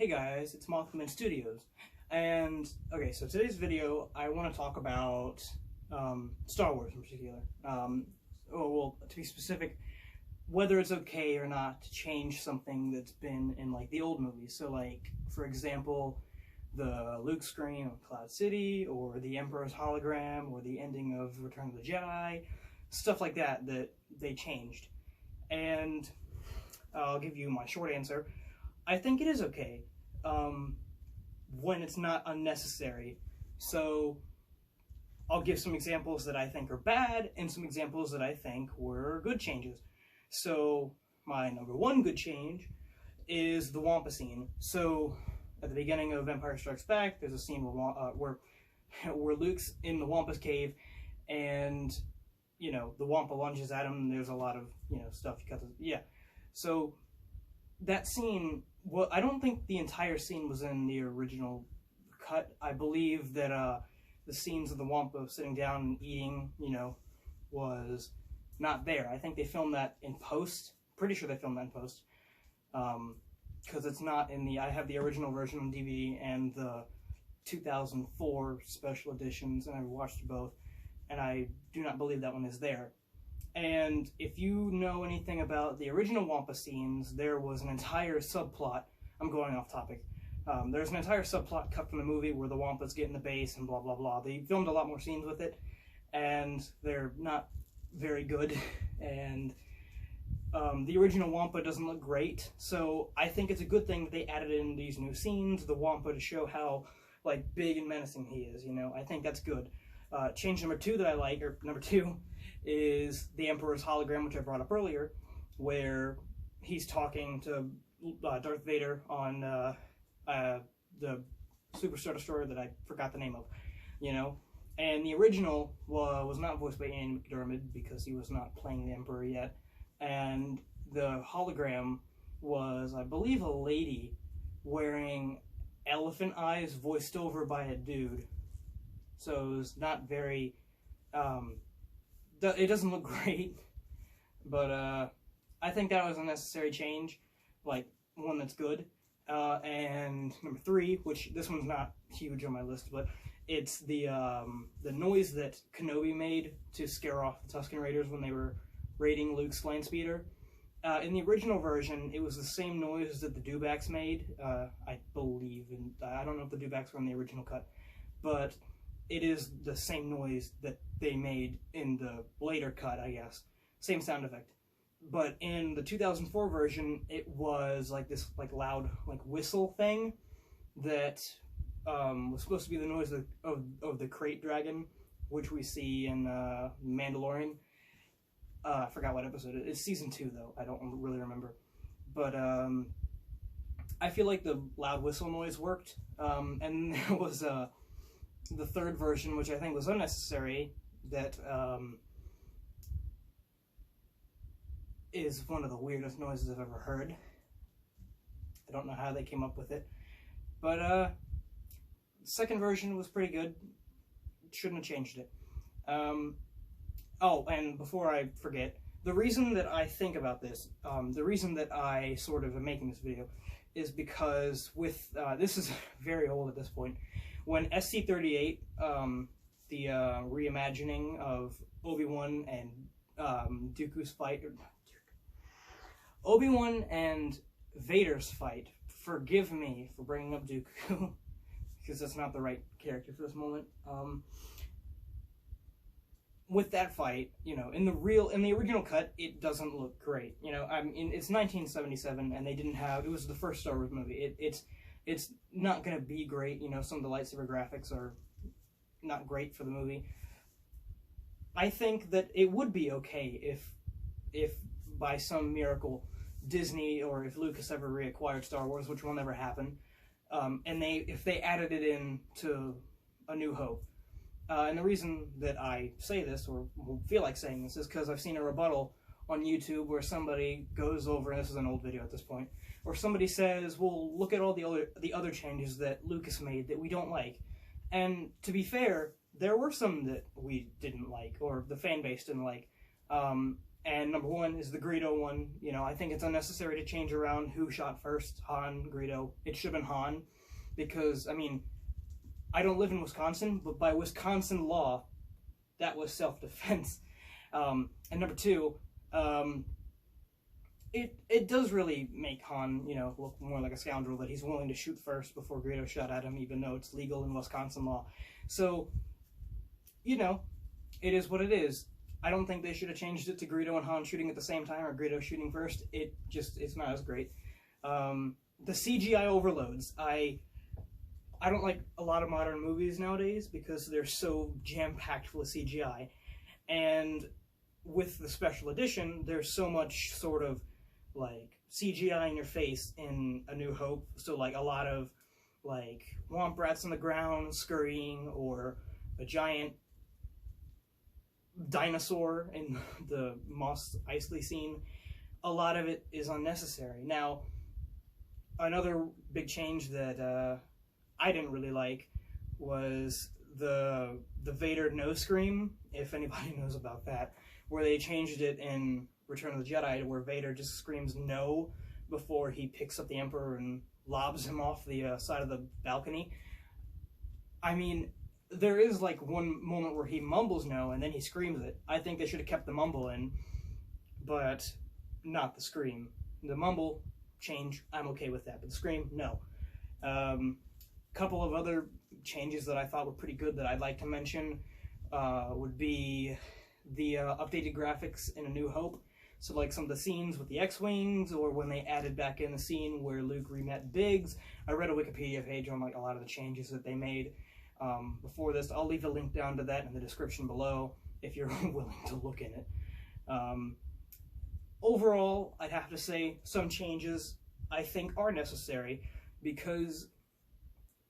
Hey guys, it's Mothman Studios, and okay, so today's video I want to talk about Star Wars in particular. Well, to be specific, whether it's okay or not to change something that's been in like the old movies. So, like for example, the Luke scream of Cloud City, or the Emperor's hologram, or the ending of Return of the Jedi, stuff like that that they changed. And I'll give you my short answer. I think it is okay when it's not unnecessary. So I'll give some examples that I think are bad and some examples that I think were good changes. So my number one good change is the Wampa scene. So at the beginning of Empire Strikes Back, there's a scene where Luke's in the Wampa's cave, and the Wampa lunges at him. And there's a lot of stuff. So that scene, well, I don't think the entire scene was in the original cut. I believe that the scenes of the Wampa sitting down and eating, was not there. I think they filmed that in post. Pretty sure they filmed that in post. Because it's not in the... I have the original version on DVD and the 2004 special editions, and I've watched both, and I do not believe that one is there. And if you know anything about the original Wampa scenes, there was an entire subplot. I'm going off topic. There's an entire subplot cut from the movie where the Wampas get in the base and blah, blah, blah. They filmed a lot more scenes with it, and they're not very good. And the original Wampa doesn't look great, so I think it's a good thing that they added in these new scenes, the Wampa, to show how big and menacing he is. I think that's good. Change number two that I like, or number two, is the Emperor's hologram, which I brought up earlier, where he's talking to Darth Vader on the Super Star Destroyer that I forgot the name of, And the original was not voiced by Ian McDiarmid because he was not playing the Emperor yet. And the hologram was, I believe, a lady wearing elephant eyes voiced over by a dude. So it was not very... it doesn't look great, but I think that was a necessary change, one that's good. And number three, which this one's not huge on my list, but it's the noise that Kenobi made to scare off the Tusken Raiders when they were raiding Luke's land speeder. In the original version, it was the same noise that the Dewbacks made, I believe, and I don't know if the Dewbacks were in the original cut, but it is the same noise that they made in the later cut, I guess. Same sound effect. But in the 2004 version, it was this loud whistle thing that was supposed to be the noise of the Krayt Dragon, which we see in Mandalorian. I forgot what episode it is. It's season 2, though. I don't really remember. But I feel like the loud whistle noise worked. And there was the third version, which I think was unnecessary, that is one of the weirdest noises I've ever heard. I don't know how they came up with it. But the second version was pretty good. Shouldn't have changed it. Oh, and before I forget, the reason that I think about this, the reason that I sort of am making this video, is because with, this is very old at this point, when SC-38, the reimagining of Obi-Wan and Dooku's fight, Obi-Wan and Vader's fight, forgive me for bringing up Dooku, because that's not the right character for this moment. With that fight, in the original cut, it doesn't look great. I mean, it's 1977, and they didn't have, it was the first Star Wars movie. It's not going to be great. Some of the lightsaber graphics are not great for the movie. I think that it would be okay if by some miracle Disney, or if Lucas ever reacquired Star Wars, which will never happen, and if they added it in to A New Hope. And the reason that I say this, or feel like saying this, is because I've seen a rebuttal on YouTube where somebody goes over, and this is an old video at this point, or somebody says, well, look at all the other changes that Lucas made that we don't like. And to be fair, there were some that we didn't like, or the fan base didn't like. And number one is the Greedo one. You know, I think it's unnecessary to change around who shot first, Han, Greedo. It should have been Han, because, I mean, I don't live in Wisconsin, but by Wisconsin law, that was self-defense. And number two, it does really make Han, you know, look more like a scoundrel that he's willing to shoot first before Greedo shot at him, even though it's legal in Wisconsin law. So, you know, it is what it is. I don't think they should have changed it to Greedo and Han shooting at the same time, or Greedo shooting first. It's not as great. The CGI overloads. I don't like a lot of modern movies nowadays because they're so jam-packed full of CGI. And with the special edition, there's so much sort of like CGI in your face in A New Hope. So like a lot of like womp rats on the ground scurrying, or a giant dinosaur in the Mos Eisley scene. A lot of it is unnecessary. Now, another big change that I didn't really like was the Vader no scream, if anybody knows about that, where they changed it in Return of the Jedi to where Vader just screams no before he picks up the Emperor and lobs him off the side of the balcony. I mean, there is like one moment where he mumbles no and then he screams it. I think they should have kept the mumble in, but not the scream. The mumble change, I'm okay with that, but the scream, no. Couple of other changes that I thought were pretty good that I'd like to mention would be the updated graphics in A New Hope. So like some of the scenes with the X-Wings, or when they added back in the scene where Luke re-met Biggs. I read a Wikipedia page on like a lot of the changes that they made before this. I'll leave a link down to that in the description below if you're willing to look in it. Overall, I'd have to say some changes I think are necessary, because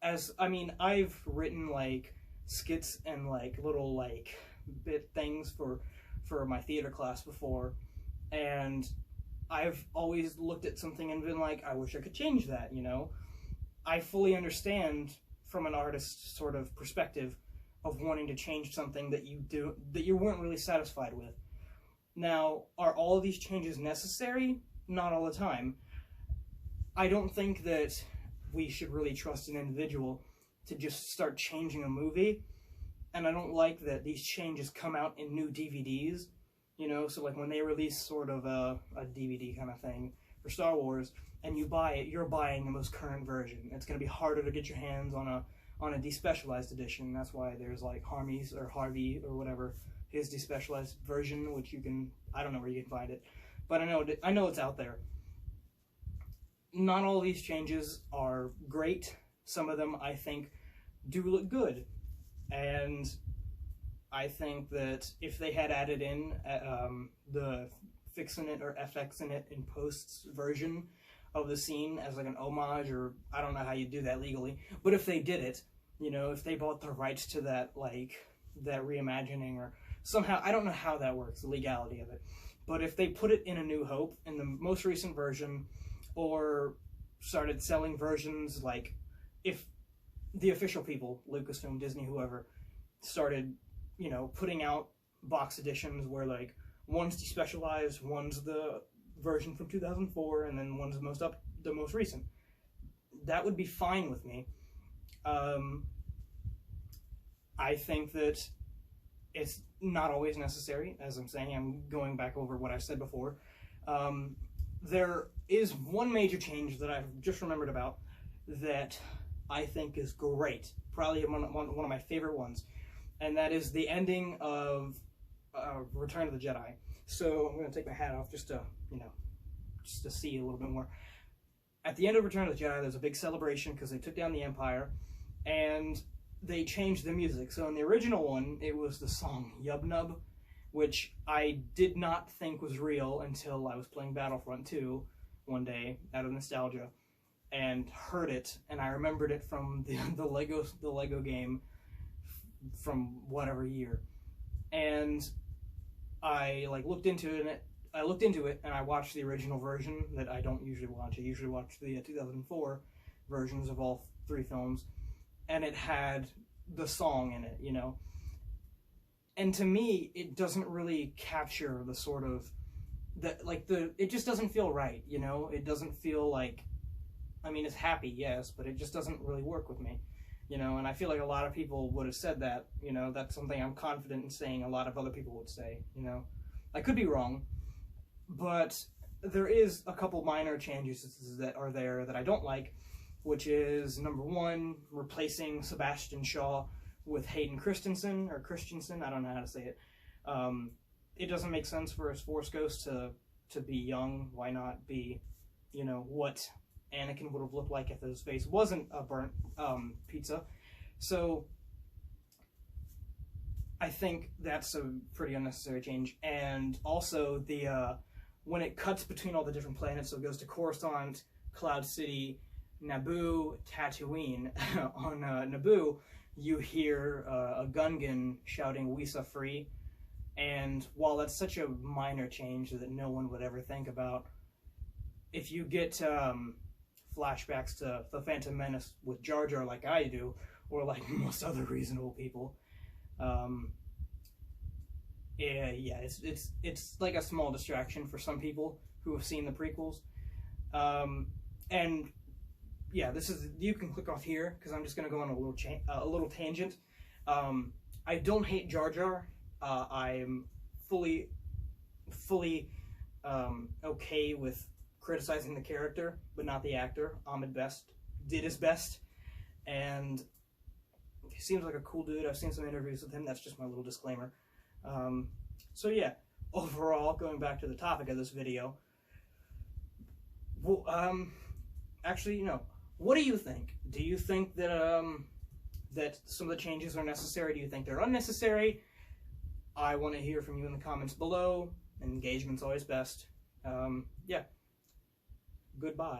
I've written like skits and like little like bit things for my theater class before, and I've always looked at something and been like, I wish I could change that, you know? I fully understand from an artist's sort of perspective of wanting to change something that you weren't really satisfied with. Now, are all of these changes necessary? Not all the time. I don't think that we should really trust an individual to just start changing a movie, and I don't like that these changes come out in new DVDs, you know, so like when they release sort of a DVD kind of thing for Star Wars, and you buy it, you're buying the most current version. It's going to be harder to get your hands on a despecialized edition. That's why there's like Harvey or whatever, his despecialized version, which you can, I don't know where you can find it, but I know it's out there. Not all these changes are great. Some of them I think do look good, and I think that if they had added in the fixin' it or FXing it in posts version of the scene as like an homage, or I don't know how you do that legally, but if they did it, you know, if they bought the rights to that, like that reimagining, or somehow, I don't know how that works, the legality of it, but if they put it in A New Hope in the most recent version, or started selling versions, like if the official people, Lucasfilm, Disney, whoever, started, you know, putting out box editions where like one's despecialized, one's the version from 2004, and then one's the most recent, that would be fine with me. I think that it's not always necessary. As I'm saying, I'm going back over what I said before. There is one major change that I've just remembered about that I think is great, probably one of my favorite ones, and that is the ending of Return of the Jedi. So I'm going to take my hat off just to, you know, just to see a little bit more. At the end of Return of the Jedi, there's a big celebration because they took down the Empire, and they changed the music. So in the original one, it was the song Yub Nub, which I did not think was real until I was playing Battlefront 2 one day out of nostalgia and heard it, and I remembered it from the Lego game from whatever year. And I like looked into it and I watched the original version that I don't usually watch. I usually watch the 2004 versions of all three films, and it had the song in it, you know. And to me, it doesn't really capture the sort of that like it just doesn't feel right, you know? It doesn't feel like, I mean, it's happy, yes, but it just doesn't really work with me, you know? And I feel like a lot of people would have said that, you know? That's something I'm confident in saying a lot of other people would say, you know? I could be wrong, but there is a couple minor changes that are there that I don't like, which is, number one, replacing Sebastian Shaw with Hayden Christensen, or Christensen, I don't know how to say it. It doesn't make sense for his Force Ghost to be young. Why not be, you know, what Anakin would have looked like if his face wasn't a burnt pizza? So I think that's a pretty unnecessary change. And also the when it cuts between all the different planets, so it goes to Coruscant, Cloud City, Naboo, Tatooine. On Naboo, you hear a Gungan shouting "Wisa free," and while that's such a minor change that no one would ever think about, if you get flashbacks to the Phantom Menace with Jar Jar like I do, or like most other reasonable people, yeah, it's like a small distraction for some people who have seen the prequels, and yeah, you can click off here because I'm just gonna go on a little tangent. I don't hate Jar Jar. I'm fully okay with criticizing the character, but not the actor. Ahmed Best did his best, and he seems like a cool dude. I've seen some interviews with him. That's just my little disclaimer. So yeah, overall, going back to the topic of this video, well, actually, you know, what do you think? Do you think that that some of the changes are necessary? Do you think they're unnecessary? I want to hear from you in the comments below. Engagement's always best. Yeah. Goodbye.